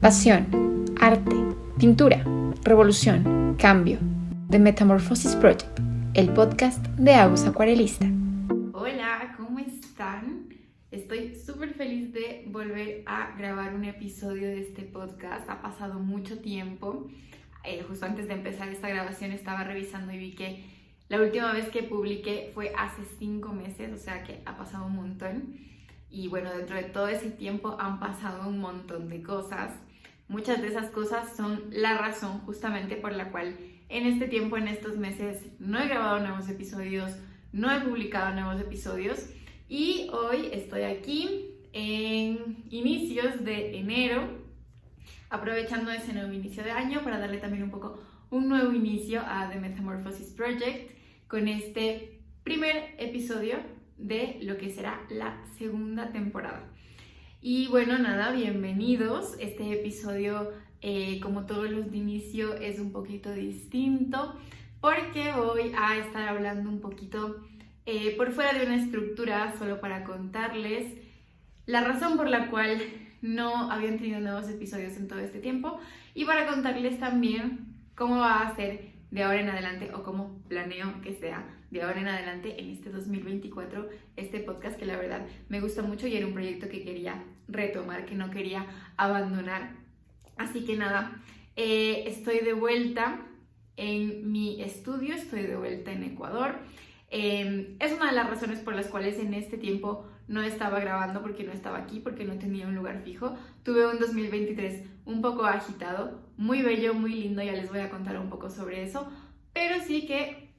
Pasión, arte, pintura, revolución, cambio. The Metamorphosis Project, el podcast de Agus Acuarelista. Hola, ¿cómo están? Estoy súper feliz de volver a grabar un episodio de este podcast. Ha pasado mucho tiempo. Justo antes de empezar esta grabación estaba revisando y vi que la última vez que publiqué fue hace 5 meses, o sea que ha pasado un montón. Y bueno, dentro de todo ese tiempo han pasado un montón de cosas. Muchas de esas cosas son la razón justamente por la cual en este tiempo, en estos meses, no he grabado nuevos episodios, no he publicado nuevos episodios y hoy estoy aquí en inicios de enero, aprovechando ese nuevo inicio de año para darle también un nuevo inicio a The Metamorphosis Project con este primer episodio de lo que será la segunda temporada. Y bueno, nada, bienvenidos. Este episodio, como todos los de inicio, es un poquito distinto porque voy a estar hablando un poquito por fuera de una estructura, solo para contarles la razón por la cual no habían tenido nuevos episodios en todo este tiempo y para contarles también cómo va a ser de ahora en adelante o cómo planeo que sea de ahora en adelante en este 2024 este podcast, que la verdad me gusta mucho y era un proyecto que quería retomar, que no quería abandonar. Así que nada, estoy de vuelta en mi estudio, estoy de vuelta en Ecuador. Es una de las razones por las cuales en este tiempo no estaba grabando, porque no estaba aquí, porque no tenía un lugar fijo. Tuve un 2023 un poco agitado, muy bello, muy lindo, ya les voy a contar un poco sobre eso, pero sí que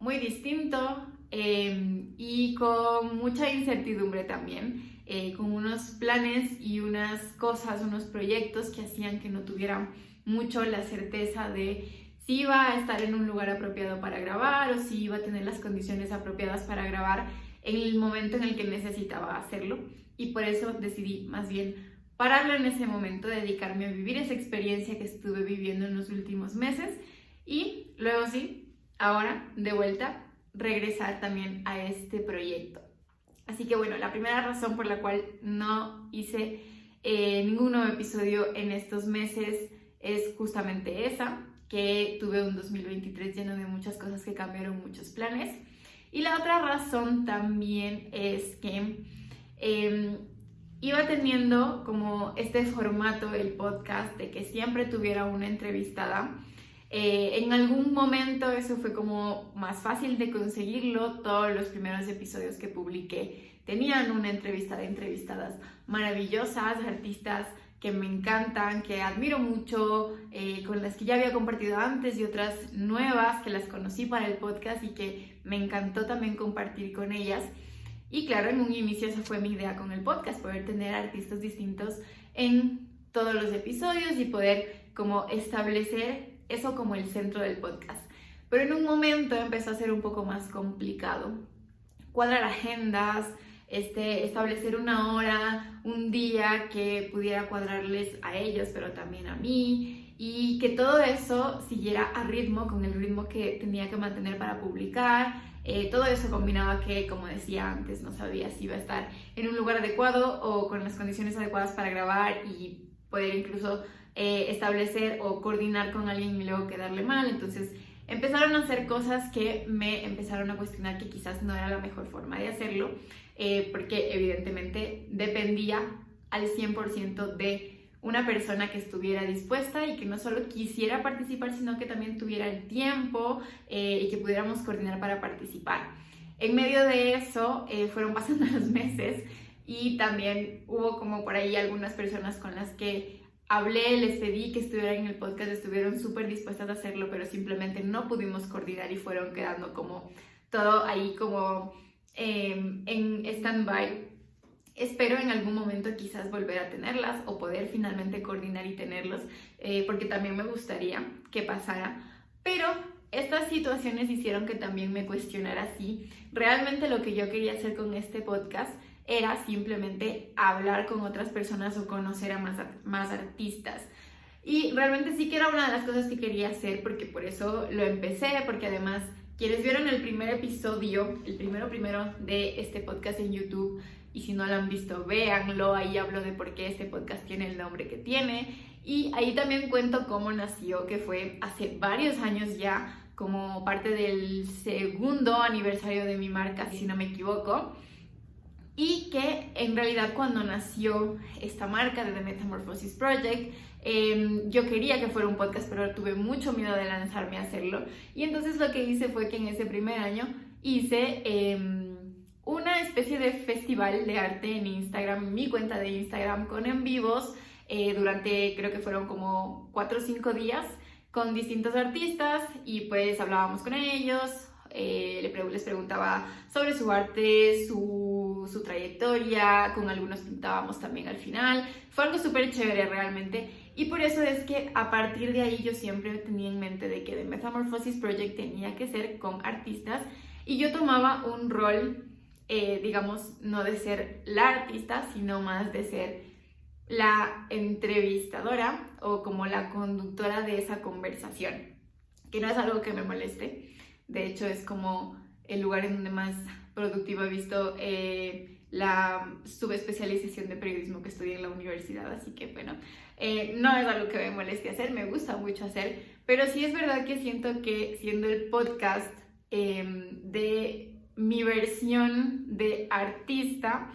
muy distinto y con mucha incertidumbre también, con unos planes y unas cosas, unos proyectos que hacían que no tuviera mucho la certeza de si iba a estar en un lugar apropiado para grabar o si iba a tener las condiciones apropiadas para grabar en el momento en el que necesitaba hacerlo, y por eso decidí más bien pararlo en ese momento, dedicarme a vivir esa experiencia que estuve viviendo en los últimos meses y luego sí, ahora de vuelta, regresar también a este proyecto. Así que bueno, la primera razón por la cual no hice ningún nuevo episodio en estos meses es justamente esa, que tuve un 2023 lleno de muchas cosas que cambiaron, muchos planes. Y la otra razón también es que iba teniendo como este formato, el podcast, de que siempre tuviera una entrevistada. En algún momento eso fue como más fácil de conseguirlo. Todos los primeros episodios que publiqué tenían una entrevista de entrevistadas maravillosas, artistas que me encantan, que admiro mucho, con las que ya había compartido antes y otras nuevas que las conocí para el podcast y que me encantó también compartir con ellas. Y claro, en un inicio esa fue mi idea con el podcast, poder tener artistas distintos en todos los episodios y poder como establecer eso como el centro del podcast. Pero en un momento empezó a ser un poco más complicado cuadrar agendas, establecer una hora, un día que pudiera cuadrarles a ellos, pero también a mí, y que todo eso siguiera a ritmo, con el ritmo que tenía que mantener para publicar. Todo eso combinaba que, como decía antes, no sabía si iba a estar en un lugar adecuado o con las condiciones adecuadas para grabar y poder incluso establecer o coordinar con alguien y luego quedarle mal. Entonces empezaron a hacer cosas que me empezaron a cuestionar que quizás no era la mejor forma de hacerlo, porque evidentemente dependía al 100% de una persona que estuviera dispuesta y que no solo quisiera participar, sino que también tuviera el tiempo y que pudiéramos coordinar para participar. En medio de eso fueron pasando los meses y también hubo como por ahí algunas personas con las que hablé, les pedí que estuvieran en el podcast, estuvieron súper dispuestas a hacerlo, pero simplemente no pudimos coordinar y fueron quedando como todo ahí como en stand-by. Espero en algún momento quizás volver a tenerlas o poder finalmente coordinar y tenerlos, porque también me gustaría que pasara, pero estas situaciones hicieron que también me cuestionara si realmente lo que yo quería hacer con este podcast era simplemente hablar con otras personas o conocer a más artistas. Y realmente sí que era una de las cosas que quería hacer, porque por eso lo empecé, porque además quienes vieron el primer episodio, el primero de este podcast en YouTube, y si no lo han visto, véanlo, ahí hablo de por qué este podcast tiene el nombre que tiene Y ahí también cuento cómo nació, que fue hace varios años ya, como parte del segundo aniversario de mi marca, si no me equivoco. Y que en realidad cuando nació esta marca de The Metamorphosis Project, yo quería que fuera un podcast, pero tuve mucho miedo de lanzarme a hacerlo. Y entonces lo que hice fue que en ese primer año hice una especie de festival de arte en Instagram, en mi cuenta de Instagram, con en vivos durante, creo que fueron como 4 o 5 días, con distintos artistas, y pues hablábamos con ellos, les preguntaba sobre su arte, su trayectoria, con algunos pintábamos también al final. Fue algo súper chévere realmente, y por eso es que a partir de ahí yo siempre tenía en mente de que The Metamorphosis Project tenía que ser con artistas, y yo tomaba un rol, digamos, no de ser la artista, sino más de ser la entrevistadora o como la conductora de esa conversación, que no es algo que me moleste. De hecho, es como el lugar en donde más productivo he visto la subespecialización de periodismo que estudié en la universidad, así que bueno, no es algo que me moleste hacer, me gusta mucho hacer, pero sí es verdad que siento que siendo el podcast de mi versión de artista,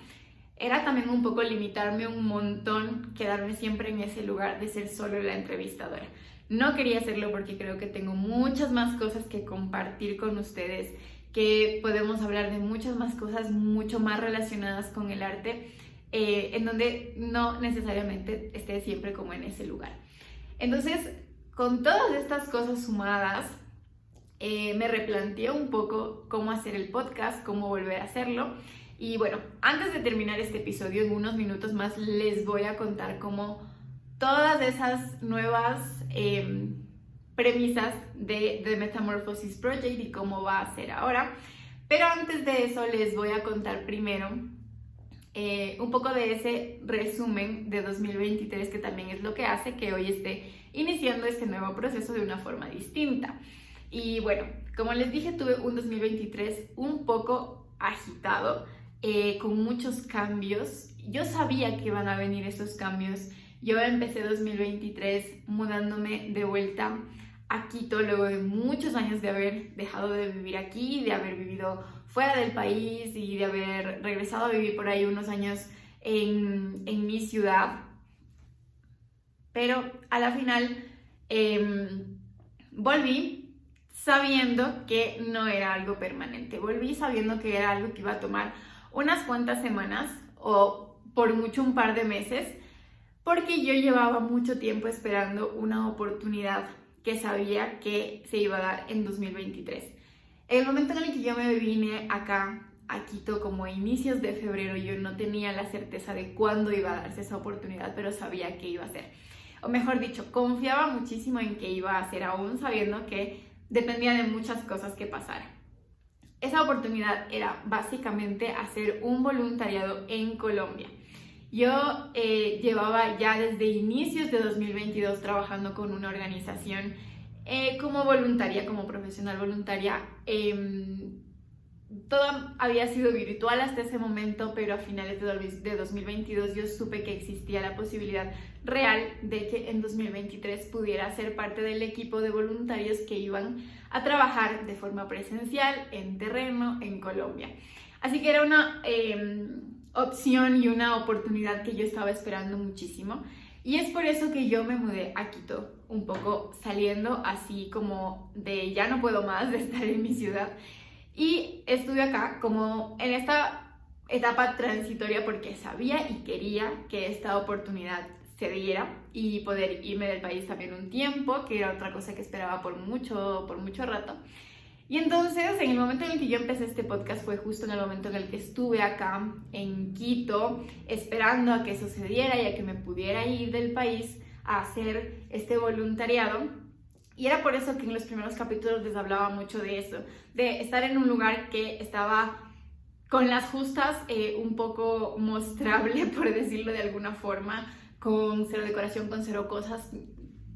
era también un poco limitarme un montón, quedarme siempre en ese lugar de ser solo la entrevistadora. No quería hacerlo porque creo que tengo muchas más cosas que compartir con ustedes, que podemos hablar de muchas más cosas mucho más relacionadas con el arte, en donde no necesariamente esté siempre como en ese lugar. Entonces, con todas estas cosas sumadas, me replanteé un poco cómo hacer el podcast, cómo volver a hacerlo. Y bueno, antes de terminar este episodio, en unos minutos más les voy a contar cómo todas esas nuevas premisas de The Metamorphosis Project y cómo va a ser ahora. Pero antes de eso les voy a contar primero un poco de ese resumen de 2023, que también es lo que hace que hoy esté iniciando este nuevo proceso de una forma distinta. Y bueno, como les dije, tuve un 2023 un poco agitado, con muchos cambios. Yo sabía que iban a venir esos cambios. Yo empecé 2023 mudándome de vuelta a Quito luego de muchos años de haber dejado de vivir aquí, de haber vivido fuera del país y de haber regresado a vivir por ahí unos años en mi ciudad. Pero a la final volví sabiendo que no era algo permanente. Volví sabiendo que era algo que iba a tomar unas cuantas semanas o por mucho un par de meses, porque yo llevaba mucho tiempo esperando una oportunidad que sabía que se iba a dar en 2023. En el momento en el que yo me vine acá a Quito, como a inicios de febrero, yo no tenía la certeza de cuándo iba a darse esa oportunidad, pero sabía que iba a ser. O mejor dicho, confiaba muchísimo en que iba a ser, aún sabiendo que dependía de muchas cosas que pasaran. Esa oportunidad era básicamente hacer un voluntariado en Colombia. Yo llevaba ya desde inicios de 2022 trabajando con una organización como voluntaria, como profesional voluntaria. Todo había sido virtual hasta ese momento, pero a finales de 2022 yo supe que existía la posibilidad real de que en 2023 pudiera ser parte del equipo de voluntarios que iban a trabajar de forma presencial en terreno en Colombia. Así que era una opción y una oportunidad que yo estaba esperando muchísimo, y es por eso que yo me mudé a Quito, un poco saliendo así como de ya no puedo más de estar en mi ciudad, y estuve acá como en esta etapa transitoria porque sabía y quería que esta oportunidad se diera y poder irme del país también un tiempo, que era otra cosa que esperaba por mucho rato. Y entonces, en el momento en el que yo empecé este podcast fue justo en el momento en el que estuve acá en Quito, esperando a que eso se diera y a que me pudiera ir del país a hacer este voluntariado. Y era por eso que en los primeros capítulos les hablaba mucho de eso, de estar en un lugar que estaba con las justas, un poco mostrable, por decirlo de alguna forma, con cero decoración, con cero cosas,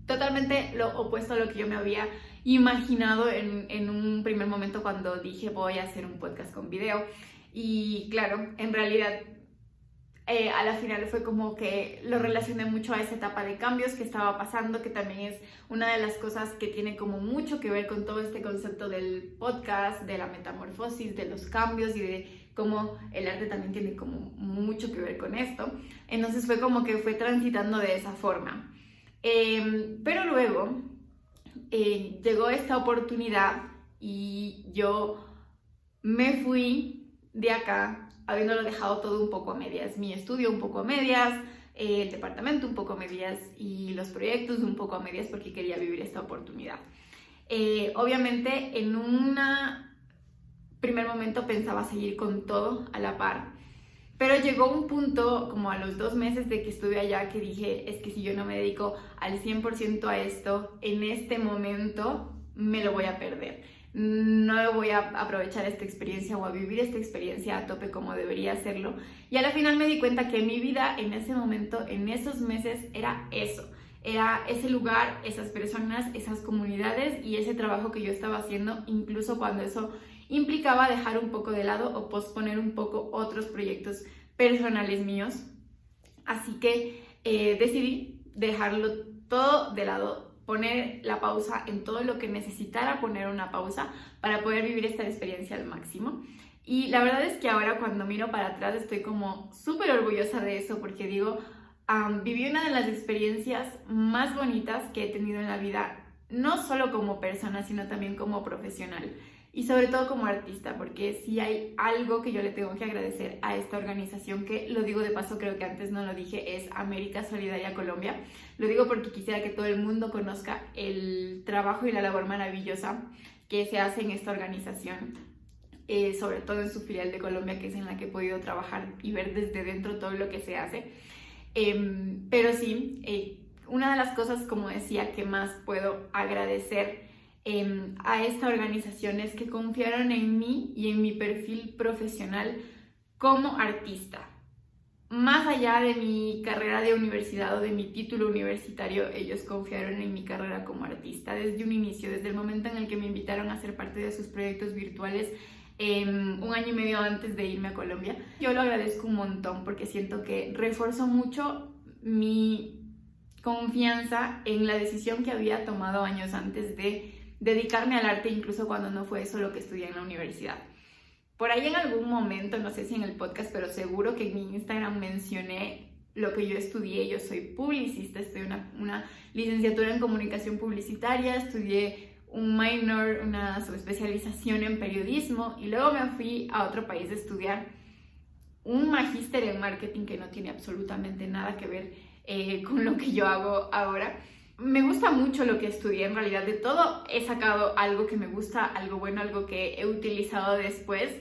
totalmente lo opuesto a lo que yo me había imaginado en un primer momento cuando dije voy a hacer un podcast con video. Y claro, en realidad A la final fue como que lo relacioné mucho a esa etapa de cambios que estaba pasando, que también es una de las cosas que tiene como mucho que ver con todo este concepto del podcast, de la metamorfosis, de los cambios y de cómo el arte también tiene como mucho que ver con esto. Entonces fue como que fue transitando de esa forma. Pero luego llegó esta oportunidad y yo me fui de acá habiéndolo dejado todo un poco a medias, mi estudio un poco a medias, el departamento un poco a medias y los proyectos un poco a medias porque quería vivir esta oportunidad. Obviamente en un primer momento pensaba seguir con todo a la par, pero llegó un punto como a los 2 meses de que estuve allá que dije, es que si yo no me dedico al 100% a esto, en este momento me lo voy a perder. No voy a aprovechar esta experiencia o a vivir esta experiencia a tope como debería hacerlo. Y a la final me di cuenta que mi vida en ese momento, en esos meses, era eso. Era ese lugar, esas personas, esas comunidades y ese trabajo que yo estaba haciendo, incluso cuando eso implicaba dejar un poco de lado o posponer un poco otros proyectos personales míos. Así que decidí dejarlo todo de lado, poner la pausa en todo lo que necesitara poner una pausa para poder vivir esta experiencia al máximo. Y la verdad es que ahora cuando miro para atrás estoy como súper orgullosa de eso porque digo, viví una de las experiencias más bonitas que he tenido en la vida, no solo como persona, sino también como profesional. Y sobre todo como artista, porque si hay algo que yo le tengo que agradecer a esta organización, que lo digo de paso, creo que antes no lo dije, es América Solidaria Colombia. Lo digo porque quisiera que todo el mundo conozca el trabajo y la labor maravillosa que se hace en esta organización, sobre todo en su filial de Colombia, que es en la que he podido trabajar y ver desde dentro todo lo que se hace. Pero sí, una de las cosas, como decía, que más puedo agradecer a esta organización es que confiaron en mí y en mi perfil profesional como artista. Más allá de mi carrera de universidad o de mi título universitario, ellos confiaron en mi carrera como artista desde un inicio, desde el momento en el que me invitaron a ser parte de sus proyectos virtuales 1 año y medio antes de irme a Colombia. Yo lo agradezco un montón porque siento que reforzó mucho mi confianza en la decisión que había tomado años antes de dedicarme al arte, incluso cuando no fue eso lo que estudié en la universidad. Por ahí en algún momento, no sé si en el podcast, pero seguro que en mi Instagram mencioné lo que yo estudié. Yo soy publicista, estudié una licenciatura en comunicación publicitaria, estudié un minor, una subespecialización en periodismo y luego me fui a otro país a estudiar un magíster en marketing que no tiene absolutamente nada que ver con lo que yo hago ahora. Me gusta mucho lo que estudié, en realidad de todo he sacado algo que me gusta, algo bueno, algo que he utilizado después.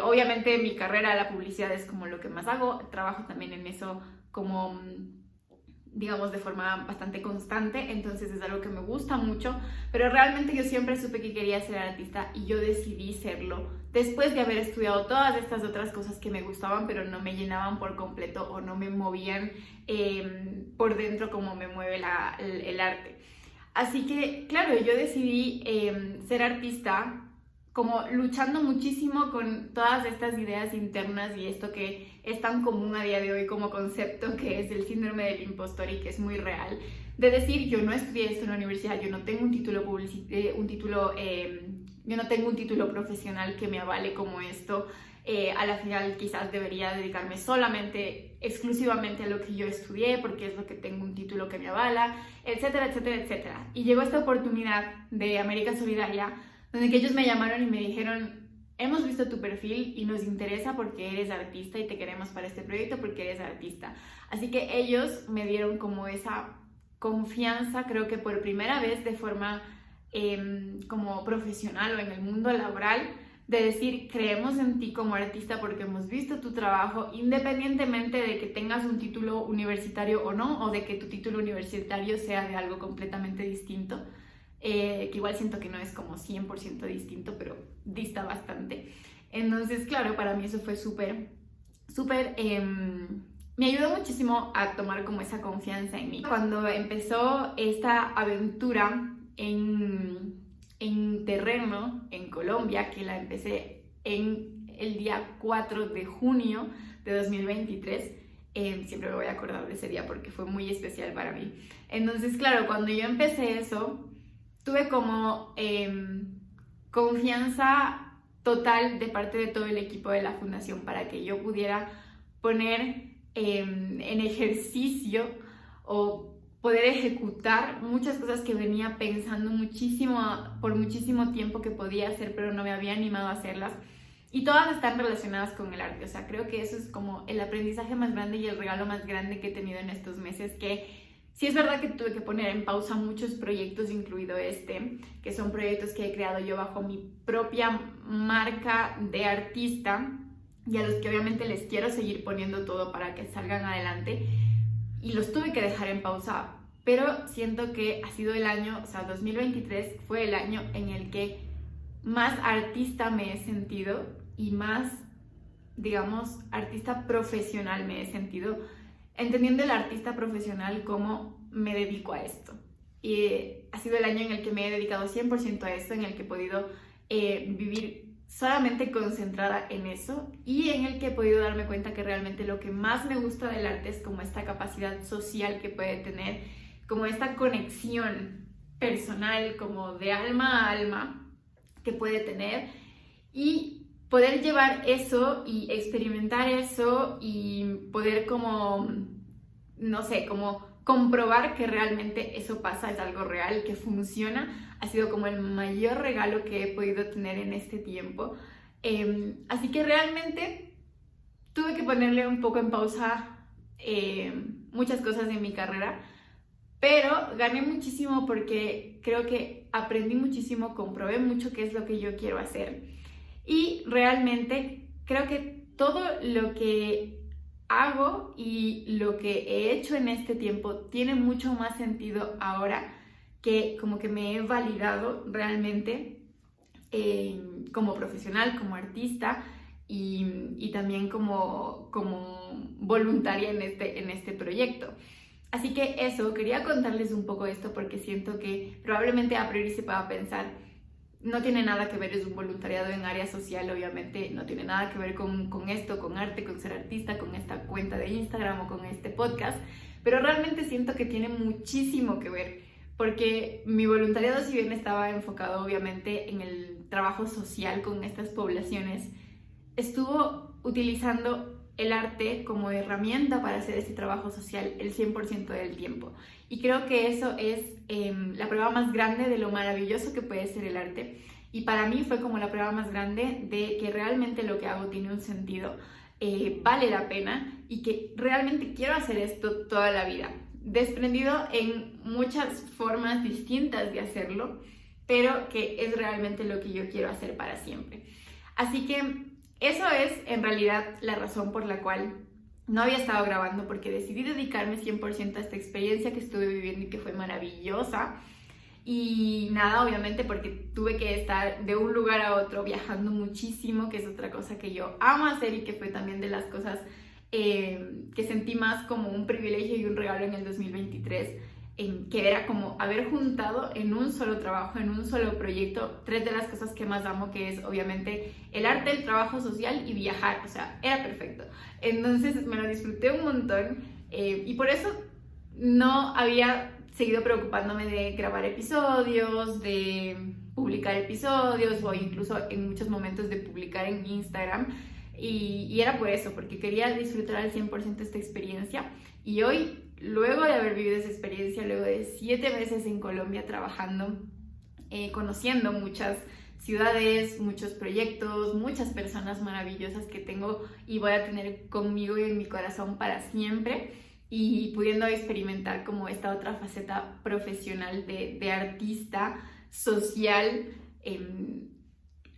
Obviamente mi carrera, la publicidad es como lo que más hago, trabajo también en eso como, digamos, de forma bastante constante, entonces es algo que me gusta mucho, pero realmente yo siempre supe que quería ser artista y yo decidí serlo después de haber estudiado todas estas otras cosas que me gustaban, pero no me llenaban por completo o no me movían por dentro como me mueve el arte. Así que, claro, yo decidí ser artista como luchando muchísimo con todas estas ideas internas y esto que es tan común a día de hoy como concepto, que es el síndrome del impostor y que es muy real, de decir, yo no estudié esto en la universidad, yo no tengo un título yo no tengo un título profesional que me avale como esto, a la final quizás debería dedicarme solamente, exclusivamente a lo que yo estudié porque es lo que tengo un título que me avala, etcétera, etcétera, etcétera. Y llegó esta oportunidad de América Solidaria, donde que ellos me llamaron y me dijeron, hemos visto tu perfil y nos interesa porque eres artista y te queremos para este proyecto porque eres artista. Así que ellos me dieron como esa confianza, creo que por primera vez de forma como profesional o en el mundo laboral, de decir, creemos en ti como artista porque hemos visto tu trabajo, independientemente de que tengas un título universitario o no, o de que tu título universitario sea de algo completamente distinto, que igual siento que no es como 100% distinto, pero dista bastante. Entonces, claro, para mí eso fue súper, me ayudó muchísimo a tomar como esa confianza en mí. Cuando empezó esta aventura en terreno en Colombia, que la empecé en el día 4 de junio de 2023. Siempre me voy a acordar de ese día porque fue muy especial para mí. Entonces, claro, cuando yo empecé eso, tuve como confianza total de parte de todo el equipo de la fundación para que yo pudiera poner en ejercicio o poder ejecutar muchas cosas que venía pensando por muchísimo tiempo que podía hacer, pero no me había animado a hacerlas. Y todas están relacionadas con el arte. O sea, creo que eso es como el aprendizaje más grande y el regalo más grande que he tenido en estos meses, que sí es verdad que tuve que poner en pausa muchos proyectos, incluido este, que son proyectos que he creado yo bajo mi propia marca de artista y a los que obviamente les quiero seguir poniendo todo para que salgan adelante, y los tuve que dejar en pausa, pero siento que ha sido el año, o sea, 2023 fue el año en el que más artista me he sentido y más, digamos, artista profesional me he sentido, entendiendo el artista profesional como me dedico a esto. Y ha sido el año en el que me he dedicado 100% a esto, en el que he podido vivir solamente concentrada en eso y en el que he podido darme cuenta que realmente lo que más me gusta del arte es como esta capacidad social que puede tener, como esta conexión personal, como de alma a alma que puede tener, y poder llevar eso y experimentar eso y poder como, no sé, como comprobar que realmente eso pasa, es algo real, que funciona, ha sido como el mayor regalo que he podido tener en este tiempo. Así que realmente tuve que ponerle un poco en pausa muchas cosas en mi carrera, pero gané muchísimo porque creo que aprendí muchísimo, comprobé mucho qué es lo que yo quiero hacer. Y realmente creo que todo lo que hago y lo que he hecho en este tiempo tiene mucho más sentido ahora, que como que me he validado realmente como profesional, como artista y también como voluntaria en este proyecto. Así que eso, quería contarles un poco esto porque siento que probablemente a priori se pueda pensar, no tiene nada que ver, es un voluntariado en área social, obviamente no tiene nada que ver con esto, con arte, con ser artista, con esta cuenta de Instagram o con este podcast, pero realmente siento que tiene muchísimo que ver, porque mi voluntariado, si bien estaba enfocado obviamente en el trabajo social con estas poblaciones, estuvo utilizando el arte como herramienta para hacer ese trabajo social el 100% del tiempo. Y creo que eso es la prueba más grande de lo maravilloso que puede ser el arte. Y para mí fue como la prueba más grande de que realmente lo que hago tiene un sentido, vale la pena y que realmente quiero hacer esto toda la vida. Desprendido en muchas formas distintas de hacerlo, pero que es realmente lo que yo quiero hacer para siempre. Así que eso es en realidad la razón por la cual no había estado grabando, porque decidí dedicarme 100% a esta experiencia que estuve viviendo y que fue maravillosa. Y nada, obviamente porque tuve que estar de un lugar a otro viajando muchísimo, que es otra cosa que yo amo hacer y que fue también de las cosas que sentí más como un privilegio y un regalo en el 2023. Que era como haber juntado en un solo trabajo, en un solo proyecto, tres de las cosas que más amo, que es obviamente el arte, el trabajo social y viajar. O sea, era perfecto. Entonces me lo disfruté un montón y por eso no había seguido preocupándome de grabar episodios, de publicar episodios o incluso en muchos momentos de publicar en Instagram. Y era por eso, porque quería disfrutar al 100% esta experiencia. Y hoy, luego de haber vivido esa experiencia, luego de 7 meses en Colombia trabajando, conociendo muchas ciudades, muchos proyectos, muchas personas maravillosas que tengo y voy a tener conmigo y en mi corazón para siempre, y pudiendo experimentar como esta otra faceta profesional de artista social.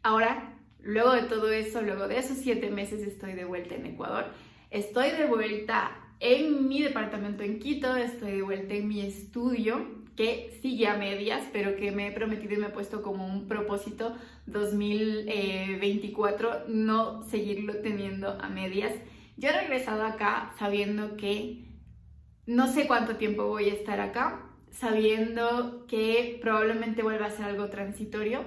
Ahora, luego de todo eso, luego de esos 7 meses, estoy de vuelta en Ecuador, estoy de vuelta en mi departamento en Quito, estoy de vuelta en mi estudio, que sigue a medias, pero que me he prometido y me he puesto como un propósito 2024 no seguirlo teniendo a medias. Yo he regresado acá sabiendo que no sé cuánto tiempo voy a estar acá, sabiendo que probablemente vuelva a ser algo transitorio,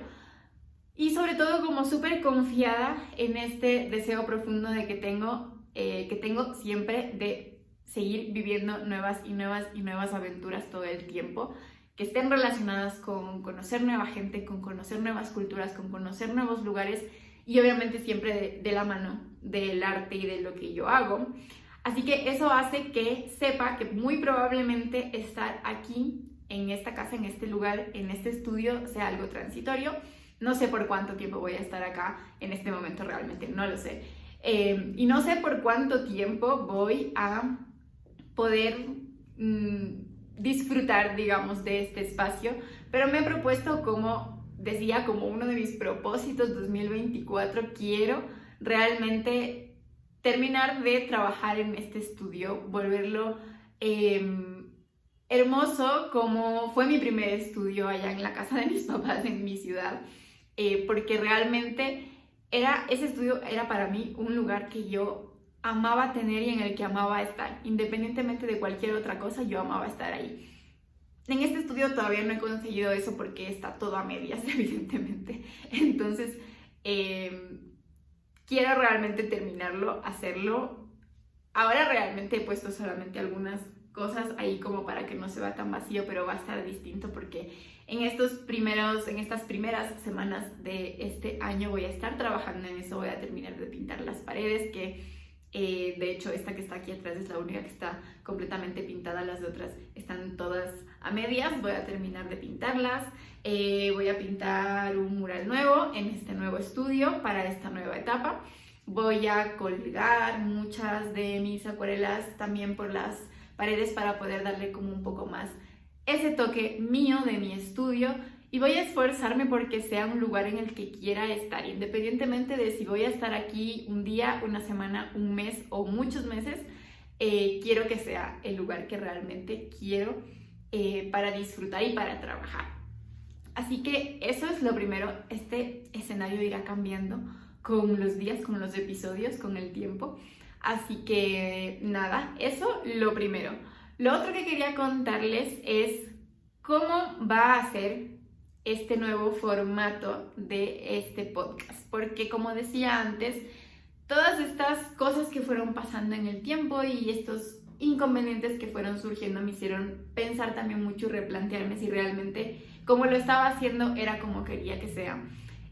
y sobre todo como súper confiada en este deseo profundo de que tengo siempre de seguir viviendo nuevas aventuras todo el tiempo, que estén relacionadas con conocer nueva gente, con conocer nuevas culturas, con conocer nuevos lugares y obviamente siempre de la mano del arte y de lo que yo hago. Así que eso hace que sepa que muy probablemente estar aquí, en esta casa, en este lugar, en este estudio, sea algo transitorio. No sé por cuánto tiempo voy a estar acá en este momento, realmente no lo sé. Y no sé por cuánto tiempo voy a poder disfrutar, digamos, de este espacio, pero me he propuesto, como decía, como uno de mis propósitos 2024, quiero realmente terminar de trabajar en este estudio, volverlo hermoso como fue mi primer estudio allá en la casa de mis papás en mi ciudad, porque realmente ese estudio era para mí un lugar que yo amaba tener y en el que amaba estar. Independientemente de cualquier otra cosa, yo amaba estar ahí. En este estudio todavía no he conseguido eso porque está todo a medias, evidentemente. Entonces, quiero realmente terminarlo, hacerlo. Ahora realmente he puesto solamente algunas cosas ahí como para que no se vea tan vacío, pero va a estar distinto porque en estas primeras semanas de este año voy a estar trabajando en eso. Voy a terminar de pintar las paredes, que de hecho esta que está aquí atrás es la única que está completamente pintada, las otras están todas a medias. Voy a terminar de pintarlas. Voy a pintar un mural nuevo en este nuevo estudio para esta nueva etapa. Voy a colgar muchas de mis acuarelas también por las paredes para poder darle como un poco más ese toque mío de mi estudio, y voy a esforzarme porque sea un lugar en el que quiera estar, independientemente de si voy a estar aquí un día, una semana, un mes o muchos meses. Quiero que sea el lugar que realmente quiero para disfrutar y para trabajar. Así que eso es lo primero. Este escenario irá cambiando con los días, con los episodios, con el tiempo. Así que nada, eso lo primero. Lo otro que quería contarles es cómo va a ser este nuevo formato de este podcast. Porque como decía antes, todas estas cosas que fueron pasando en el tiempo y estos inconvenientes que fueron surgiendo me hicieron pensar también mucho y replantearme si realmente como lo estaba haciendo era como quería que sea.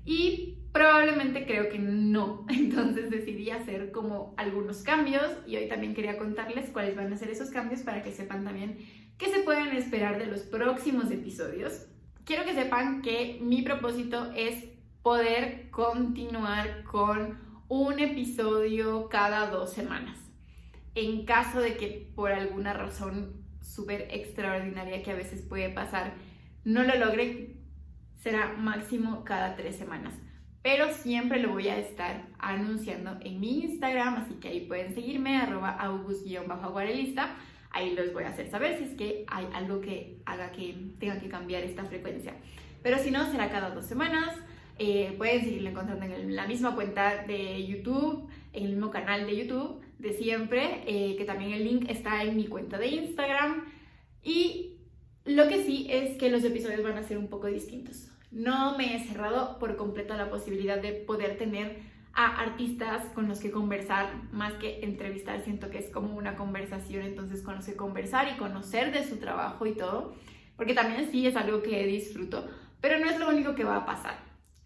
Y probablemente creo que no. Entonces decidí hacer como algunos cambios y hoy también quería contarles cuáles van a ser esos cambios para que sepan también qué se pueden esperar de los próximos episodios. Quiero que sepan que mi propósito es poder continuar con un episodio cada 2 semanas. En caso de que por alguna razón súper extraordinaria que a veces puede pasar no lo logre, será máximo cada 3 semanas. Pero siempre lo voy a estar anunciando en mi Instagram, así que ahí pueden seguirme, @august_aguarelista. Ahí los voy a hacer saber si es que hay algo que haga que tenga que cambiar esta frecuencia. Pero si no, será cada 2 semanas. Pueden seguirlo encontrando en la misma cuenta de YouTube, en el mismo canal de YouTube de siempre, que también el link está en mi cuenta de Instagram. Y lo que sí es que los episodios van a ser un poco distintos. No me he cerrado por completo a la posibilidad de poder tener a artistas con los que conversar, más que entrevistar. Siento que es como una conversación, entonces con los que conversar y conocer de su trabajo y todo, porque también sí es algo que disfruto, pero no es lo único que va a pasar.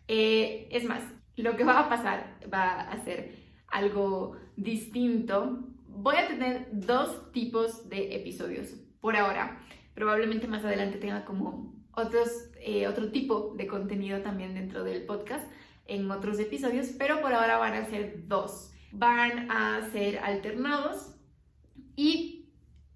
Es más, lo que va a pasar va a ser algo distinto. Voy a tener 2 tipos de episodios por ahora. Probablemente más adelante tenga como otro tipo de contenido también dentro del podcast en otros episodios, pero por ahora van a ser 2. Van a ser alternados y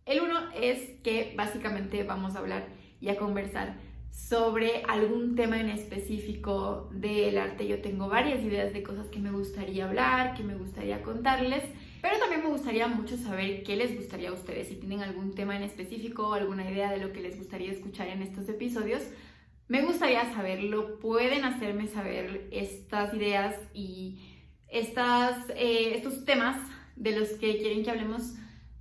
el uno es que básicamente vamos a hablar y a conversar sobre algún tema en específico del arte. Yo tengo varias ideas de cosas que me gustaría hablar, que me gustaría contarles, pero también me gustaría mucho saber qué les gustaría a ustedes. Si tienen algún tema en específico o alguna idea de lo que les gustaría escuchar en estos episodios, me gustaría saberlo. Pueden hacerme saber estas ideas y estos temas de los que quieren que hablemos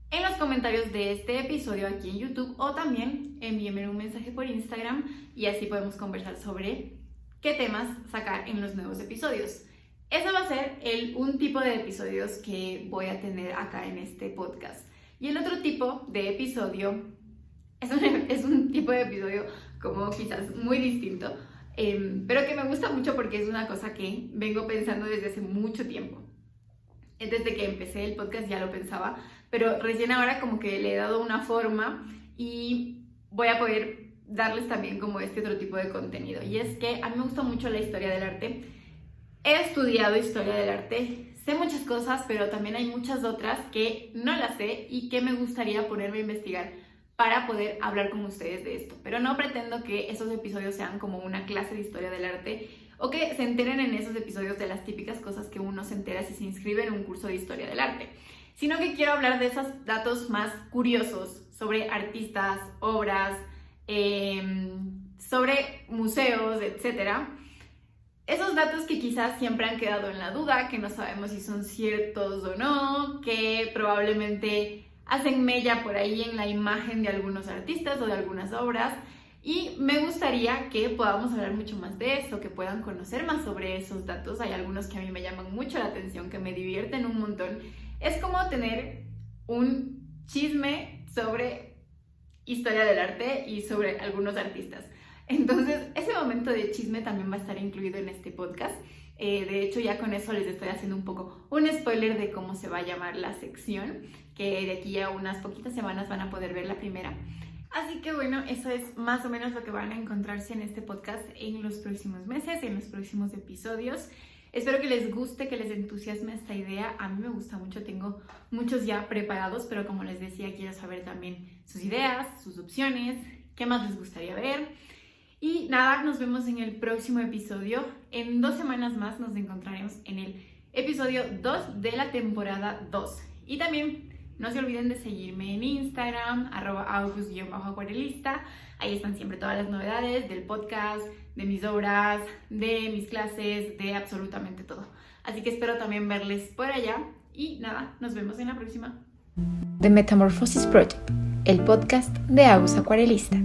en los comentarios de este episodio aquí en YouTube, o también envíenme un mensaje por Instagram y así podemos conversar sobre qué temas sacar en los nuevos episodios. Ese va a ser un tipo de episodios que voy a tener acá en este podcast. Y el otro tipo de episodio es un tipo de episodio como quizás muy distinto, pero que me gusta mucho porque es una cosa que vengo pensando desde hace mucho tiempo. Desde que empecé el podcast ya lo pensaba, pero recién ahora como que le he dado una forma y voy a poder darles también como este otro tipo de contenido. Y es que a mí me gusta mucho la historia del arte. He estudiado historia del arte, sé muchas cosas, pero también hay muchas otras que no las sé y que me gustaría ponerme a investigar para poder hablar con ustedes de esto. Pero no pretendo que esos episodios sean como una clase de historia del arte o que se enteren en esos episodios de las típicas cosas que uno se entera si se inscribe en un curso de historia del arte, sino que quiero hablar de esos datos más curiosos sobre artistas, obras, sobre museos, etcétera. Esos datos que quizás siempre han quedado en la duda, que no sabemos si son ciertos o no, que probablemente hacen mella por ahí en la imagen de algunos artistas o de algunas obras. Y me gustaría que podamos hablar mucho más de eso, que puedan conocer más sobre esos datos. Hay algunos que a mí me llaman mucho la atención, que me divierten un montón. Es como tener un chisme sobre historia del arte y sobre algunos artistas. Entonces, ese momento de chisme también va a estar incluido en este podcast. De hecho, ya con eso les estoy haciendo un poco un spoiler de cómo se va a llamar la sección, que de aquí a unas poquitas semanas van a poder ver la primera. Así que bueno, eso es más o menos lo que van a encontrarse en este podcast en los próximos meses, en los próximos episodios. Espero que les guste, que les entusiasme esta idea. A mí me gusta mucho, tengo muchos ya preparados, pero como les decía, quiero saber también sus ideas, sus opciones, qué más les gustaría ver. Y nada, nos vemos en el próximo episodio. En 2 semanas más nos encontraremos en el episodio 2 de la temporada 2. Y también no se olviden de seguirme en Instagram, @august_acuarelista. Ahí están siempre todas las novedades del podcast, de mis obras, de mis clases, de absolutamente todo. Así que espero también verles por allá. Y nada, nos vemos en la próxima. The Metamorphosis Project, el podcast de Agus Acuarelista.